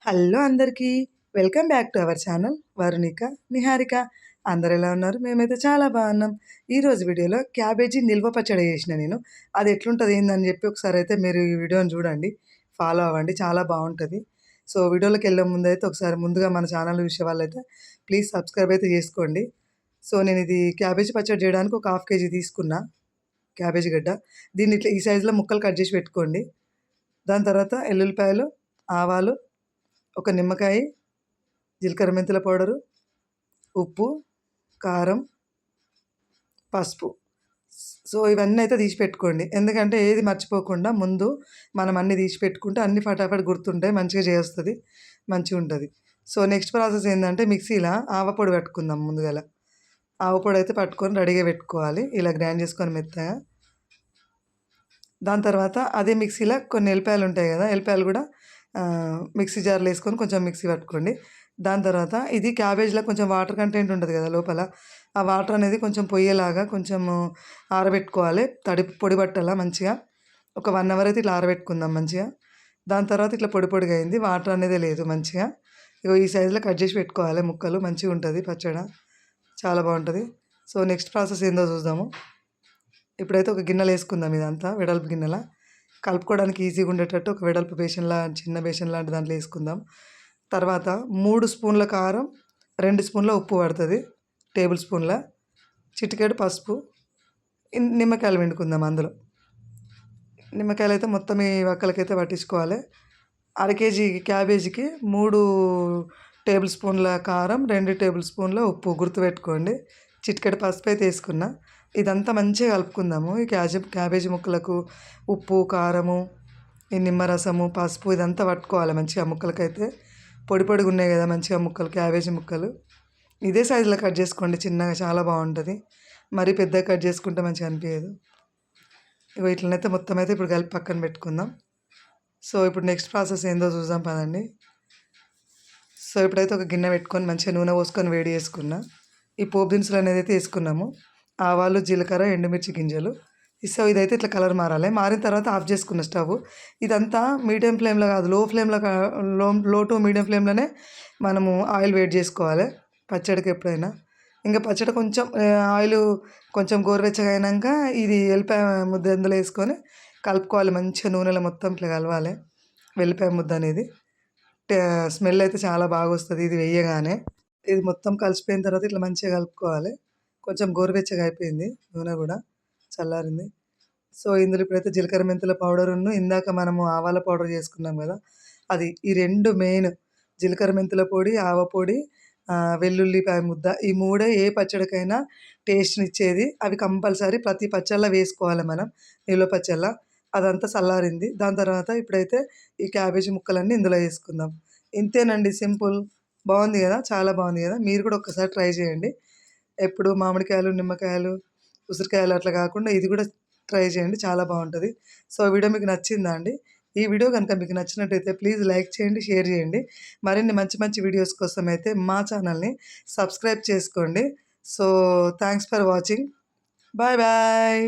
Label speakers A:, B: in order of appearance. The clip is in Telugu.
A: హలో అందరికీ welcome back to our channel Varunika Niharika. అందరు ఎలా ఉన్నారు? మేమైతే చాలా బాగున్నాం. ఈరోజు వీడియోలో క్యాబేజీ నిల్వ పచ్చడి చేసిన నేను. అది ఎట్లుంటుంది ఏందని చెప్పి ఒకసారి అయితే మీరు ఈ వీడియోని చూడండి, ఫాలో అవ్వండి, చాలా బాగుంటుంది. సో వీడియోలోకి వెళ్ళే ముందు అయితే ఒకసారి ముందుగా మన ఛానల్ చూసే వాళ్ళైతే ప్లీజ్ సబ్స్క్రైబ్ అయితే చేసుకోండి. సో నేను ఇది క్యాబేజీ పచ్చడి చేయడానికి ఒక 1/2 kg తీసుకున్నా క్యాబేజీ గడ్డ. దీన్ని ఇట్లా ఈ సైజులో ముక్కలు కట్ చేసి పెట్టుకోండి. దాని తర్వాత ఎల్లుల్లిపాయలు, ఆవాలు, ఒక నిమ్మకాయ, జీలకర్ర మెంతుల పౌడరు, ఉప్పు, కారం, పసుపు. సో ఇవన్నీ అయితే తీసి పెట్టుకోండి, ఎందుకంటే ఏది మర్చిపోకుండా ముందు మనం అన్నీ తీసి పెట్టుకుంటే అన్నీ ఫటాఫట్ గుర్తుంటాయి, మంచిగా చేస్తుంది, మంచిగా ఉంటుంది. సో నెక్స్ట్ ప్రాసెస్ ఏంటంటే మిక్సీలో ఆవపొడి పెట్టుకుందాం. ముందుగల ఆవపొడి అయితే పట్టుకొని రెడీగా పెట్టుకోవాలి, ఇలా గ్రైండ్ చేసుకొని మెత్తగా. దాని తర్వాత అదే మిక్సీలో కొన్ని ఎల్లిపాయలు ఉంటాయి కదా, ఎల్లిపాయలు కూడా మిక్సీ జార్లో వేసుకొని కొంచెం మిక్సీ పట్టుకోండి. దాని తర్వాత ఇది క్యాబేజ్లో కొంచెం వాటర్ కంటెంట్ ఉంటుంది కదా లోపల, ఆ వాటర్ అనేది కొంచెం పొయ్యేలాగా కొంచెం ఆరబెట్టుకోవాలి. పొడి బట్టలా మంచిగా ఒక 1 అవర్ అయితే ఇట్లా ఆరబెట్టుకుందాం మంచిగా. దాని తర్వాత ఇట్లా పొడి పొడిగా అయింది, వాటర్ అనేది లేదు మంచిగా. ఇగో ఈ సైజులో కట్ చేసి పెట్టుకోవాలి ముక్కలు, మంచిగా ఉంటుంది పచ్చడి, చాలా బాగుంటుంది. సో నెక్స్ట్ ప్రాసెస్ ఏందో చూద్దాము. ఇప్పుడైతే ఒక గిన్నెలో వేసుకుందాం, ఇదంతా వెడల్పు గిన్నెల కలుపుకోవడానికి ఈజీగా ఉండేటట్టు ఒక వెడల్పు బేషన్లా, చిన్న బేషన్ లాంటి దాంట్లో వేసుకుందాం. తర్వాత 3 స్పూన్ల కారం, 2 స్పూన్ల ఉప్పు పడుతుంది, టేబుల్ స్పూన్ల చిటికెడు పసుపు, నిమ్మకాయలు పిండుకుందాం అందులో. నిమ్మకాయలు అయితే మొత్తం ఈ వక్కలకైతే పట్టించుకోవాలి. 1/2 kg క్యాబేజీకి 3 టేబుల్ స్పూన్ల కారం, 2 టేబుల్ స్పూన్ల ఉప్పు గుర్తుపెట్టుకోండి. చిటికెడు పసుపు అయితే వేసుకున్నా. ఇదంతా మంచిగా కలుపుకుందాము. ఈ క్యాబేజీ ముక్కలకు ఉప్పు, కారము, ఈ నిమ్మరసము, పసుపు ఇదంతా పట్టుకోవాలి మంచిగా ముక్కలకైతే. పొడి పొడిగా ఉన్నాయి కదా మంచిగా ముక్కలు, క్యాబేజీ ముక్కలు ఇదే సైజులో కట్ చేసుకోండి చిన్నగా, చాలా బాగుంటుంది. మరీ పెద్దగా కట్ చేసుకుంటే మంచిగా అనిపించదు. ఇగో ఇట్లనైతే మొత్తం అయితే ఇప్పుడు కలిపి పక్కన పెట్టుకుందాం. సో ఇప్పుడు నెక్స్ట్ ప్రాసెస్ ఏందో చూద్దాం పదండి. సో ఇప్పుడైతే ఒక గిన్నె పెట్టుకొని మంచిగా నూనె పోసుకొని వేడి చేసుకున్నా. ఈ పోపు దినుసులు అనేది అయితే వేసుకున్నాము, ఆవాలు, జీలకర్ర, ఎండుమిర్చి గింజలు. సో ఇదైతే ఇట్లా కలర్ మారాలి. మారిన తర్వాత ఆఫ్ చేసుకున్న స్టవ్. ఇదంతా మీడియం ఫ్లేమ్లో కాదు, లో ఫ్లేమ్లో, లో టు మీడియం ఫ్లేమ్లోనే మనము ఆయిల్ వేడి చేసుకోవాలి పచ్చడికి ఎప్పుడైనా. ఇంకా పచ్చడి కొంచెం ఆయిల్ కొంచెం గోరువెచ్చగా అయినాక ఇది వెల్లిపాయ ముద్ద అందులో వేసుకొని కలుపుకోవాలి మంచిగా, నూనెలో మొత్తం ఇట్లా కలవాలి వెల్లిపాయ ముద్ద అనేది. స్మెల్ అయితే చాలా బాగా వస్తుంది ఇది వేయగానే. ఇది మొత్తం కలిసిపోయిన తర్వాత ఇట్లా మంచిగా కలుపుకోవాలి. కొంచెం గోరువెచ్చగా అయిపోయింది, నూనె కూడా చల్లారింది. సో ఇందులో ఇప్పుడైతే జీలకర్ర మెంతుల పౌడరును ఇందాక మనము ఆవాల పౌడర్ చేసుకున్నాం కదా, అది ఈ 2 మెయిన్, జీలకర్ర మెంతుల పొడి, ఆవ పొడి, వెల్లుల్లిపాయ ముద్ద, ఈ 3 ఏ పచ్చడికైనా టేస్ట్ని ఇచ్చేది. అవి కంపల్సరీ ప్రతి పచ్చళ్ళ వేసుకోవాలి మనం, నిల్వ పచ్చళ్ళ. అదంతా చల్లారింది. దాని తర్వాత ఇప్పుడైతే ఈ క్యాబేజీ ముక్కలన్నీ ఇందులో వేసుకుందాం. ఇంతేనండి, సింపుల్. బాగుంది కదా, చాలా బాగుంది కదా. మీరు కూడా ఒక్కసారి ట్రై చేయండి. ఎప్పుడు మామిడికాయలు, నిమ్మకాయలు, ఉసిరికాయలు అట్లా కాకుండా ఇది కూడా ట్రై చేయండి, చాలా బాగుంటుంది. సో వీడియో మీకు నచ్చిందా అండి? ఈ వీడియో కనుక మీకు నచ్చినట్టయితే ప్లీజ్ లైక్ చేయండి, షేర్ చేయండి. మరిన్ని మంచి మంచి వీడియోస్ కోసం అయితే మా ఛానల్ని సబ్స్క్రైబ్ చేసుకోండి. So thanks for watching. Bye bye.